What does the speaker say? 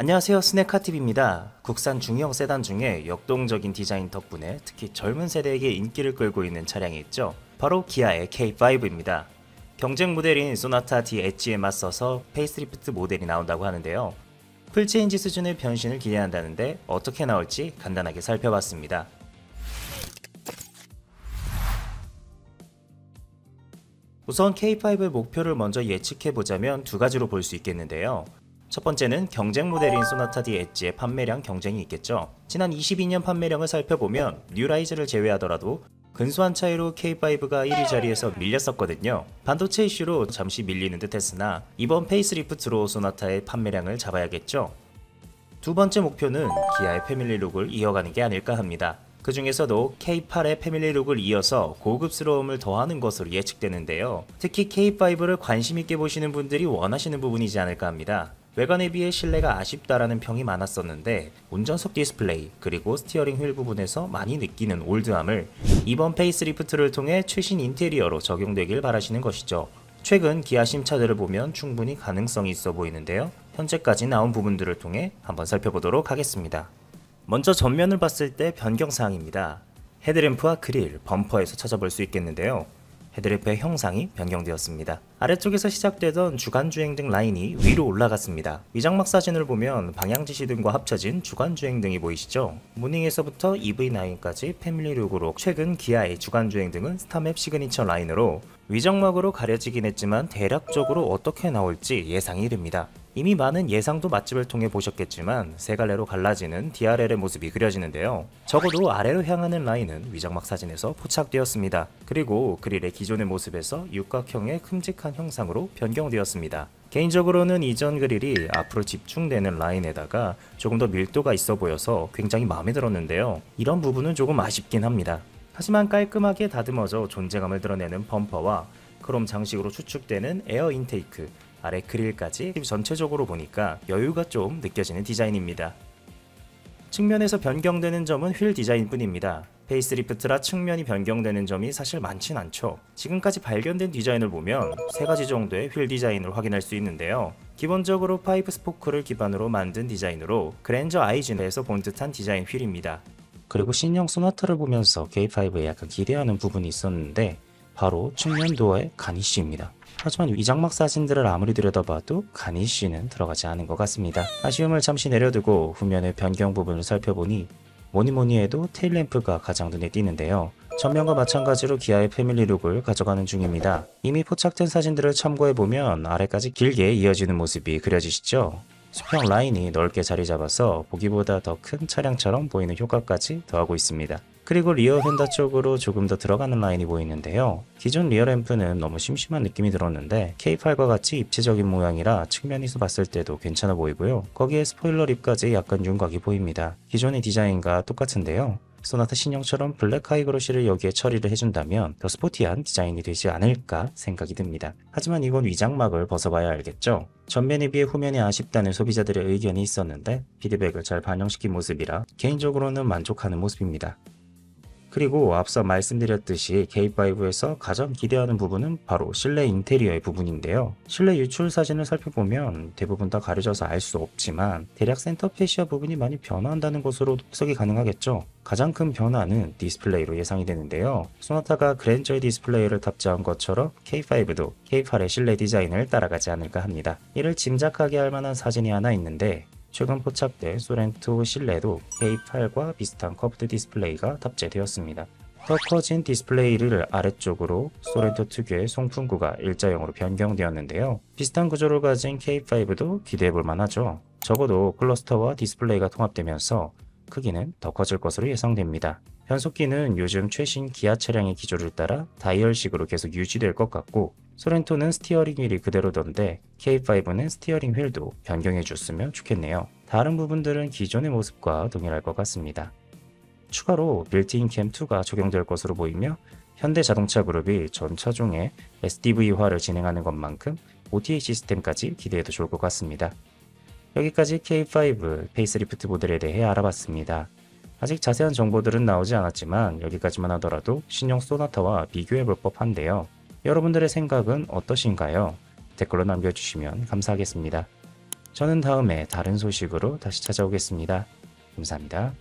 안녕하세요, 스네카TV입니다. 국산 중형 세단 중에 역동적인 디자인 덕분에 특히 젊은 세대에게 인기를 끌고 있는 차량이 있죠. 바로 기아의 K5입니다. 경쟁 모델인 소나타 D 엣지에 맞서서 페이스리프트 모델이 나온다고 하는데요. 풀체인지 수준의 변신을 기대한다는데 어떻게 나올지 간단하게 살펴봤습니다. 우선 K5의 목표를 먼저 예측해보자면 두 가지로 볼 수 있겠는데요. 첫 번째는 경쟁 모델인 소나타 D 엣지의 판매량 경쟁이 있겠죠. 지난 22년 판매량을 살펴보면 뉴라이즈를 제외하더라도 근소한 차이로 K5가 1위 자리에서 밀렸었거든요. 반도체 이슈로 잠시 밀리는 듯 했으나 이번 페이스리프트로 소나타의 판매량을 잡아야겠죠. 두 번째 목표는 기아의 패밀리룩을 이어가는 게 아닐까 합니다. 그 중에서도 K8의 패밀리룩을 이어서 고급스러움을 더하는 것으로 예측되는데요. 특히 K5를 관심있게 보시는 분들이 원하시는 부분이지 않을까 합니다. 외관에 비해 실내가 아쉽다라는 평이 많았었는데 운전석 디스플레이 그리고 스티어링 휠 부분에서 많이 느끼는 올드함을 이번 페이스리프트를 통해 최신 인테리어로 적용되길 바라시는 것이죠. 최근 기아 신차들을 보면 충분히 가능성이 있어 보이는데요. 현재까지 나온 부분들을 통해 한번 살펴보도록 하겠습니다. 먼저 전면을 봤을 때 변경사항입니다. 헤드램프와 그릴, 범퍼에서 찾아볼 수 있겠는데요. 헤드램프의 형상이 변경되었습니다. 아래쪽에서 시작되던 주간주행 등 라인이 위로 올라갔습니다. 위장막 사진을 보면 방향지시 등과 합쳐진 주간주행 등이 보이시죠? 무닝에서부터 EV9까지 패밀리룩으로 최근 기아의 주간주행 등은 스타맵 시그니처 라인으로 위장막으로 가려지긴 했지만 대략적으로 어떻게 나올지 예상이 됩니다. 이미 많은 예상도 맛집을 통해 보셨겠지만 세 갈래로 갈라지는 DRL의 모습이 그려지는데요. 적어도 아래로 향하는 라인은 위장막 사진에서 포착되었습니다. 그리고 그릴의 기존의 모습에서 육각형의 큼직한 형상으로 변경되었습니다. 개인적으로는 이전 그릴이 앞으로 집중되는 라인에다가 조금 더 밀도가 있어 보여서 굉장히 마음에 들었는데요. 이런 부분은 조금 아쉽긴 합니다. 하지만 깔끔하게 다듬어져 존재감을 드러내는 범퍼와 크롬 장식으로 추측되는 에어 인테이크, 아래 그릴까지 전체적으로 보니까 여유가 좀 느껴지는 디자인입니다. 측면에서 변경되는 점은 휠 디자인 뿐입니다. 페이스리프트라 측면이 변경되는 점이 사실 많진 않죠. 지금까지 발견된 디자인을 보면 세 가지 정도의 휠 디자인을 확인할 수 있는데요. 기본적으로 5 스포크를 기반으로 만든 디자인으로 그랜저 아이즈에서 본 듯한 디자인 휠입니다. 그리고 신형 소나타를 보면서 K5에 약간 기대하는 부분이 있었는데 바로 측면 도어의 가니쉬입니다. 하지만 위장막 사진들을 아무리 들여다봐도 가니쉬는 들어가지 않은 것 같습니다. 아쉬움을 잠시 내려두고 후면의 변경 부분을 살펴보니 뭐니뭐니 해도 테일램프가 가장 눈에 띄는데요. 전면과 마찬가지로 기아의 패밀리룩을 가져가는 중입니다. 이미 포착된 사진들을 참고해보면 아래까지 길게 이어지는 모습이 그려지시죠? 수평 라인이 넓게 자리 잡아서 보기보다 더 큰 차량처럼 보이는 효과까지 더하고 있습니다. 그리고 리어 휀더 쪽으로 조금 더 들어가는 라인이 보이는데요. 기존 리어 램프는 너무 심심한 느낌이 들었는데 K8과 같이 입체적인 모양이라 측면에서 봤을 때도 괜찮아 보이고요. 거기에 스포일러 립까지 약간 윤곽이 보입니다. 기존의 디자인과 똑같은데요. 소나타 신형처럼 블랙 하이그로시를 여기에 처리를 해준다면 더 스포티한 디자인이 되지 않을까 생각이 듭니다. 하지만 이건 위장막을 벗어봐야 알겠죠? 전면에 비해 후면이 아쉽다는 소비자들의 의견이 있었는데 피드백을 잘 반영시킨 모습이라 개인적으로는 만족하는 모습입니다. 그리고 앞서 말씀드렸듯이 K5에서 가장 기대하는 부분은 바로 실내 인테리어의 부분인데요. 실내 유출 사진을 살펴보면 대부분 다 가려져서 알 수 없지만 대략 센터 페시아 부분이 많이 변화한다는 것으로 해석이 가능하겠죠. 가장 큰 변화는 디스플레이로 예상이 되는데요. 소나타가 그랜저의 디스플레이를 탑재한 것처럼 K5도 K8의 실내 디자인을 따라가지 않을까 합니다. 이를 짐작하게 할 만한 사진이 하나 있는데 최근 포착된 소렌토 실내도 K8과 비슷한 커브드 디스플레이가 탑재되었습니다. 더 커진 디스플레이를 아래쪽으로 소렌토 특유의 송풍구가 일자형으로 변경되었는데요. 비슷한 구조를 가진 K5도 기대해볼 만하죠. 적어도 클러스터와 디스플레이가 통합되면서 크기는 더 커질 것으로 예상됩니다. 변속기는 요즘 최신 기아 차량의 기조를 따라 다이얼식으로 계속 유지될 것 같고 소렌토는 스티어링 휠이 그대로던데 K5는 스티어링 휠도 변경해 줬으면 좋겠네요. 다른 부분들은 기존의 모습과 동일할 것 같습니다. 추가로 빌트인 캠2가 적용될 것으로 보이며 현대자동차 그룹이 전 차종에 SDV화를 진행하는 것만큼 OTA 시스템까지 기대해도 좋을 것 같습니다. 여기까지 K5 페이스리프트 모델에 대해 알아봤습니다. 아직 자세한 정보들은 나오지 않았지만 여기까지만 하더라도 신형 소나타와 비교해 볼 법한데요. 여러분들의 생각은 어떠신가요? 댓글로 남겨주시면 감사하겠습니다. 저는 다음에 다른 소식으로 다시 찾아오겠습니다. 감사합니다.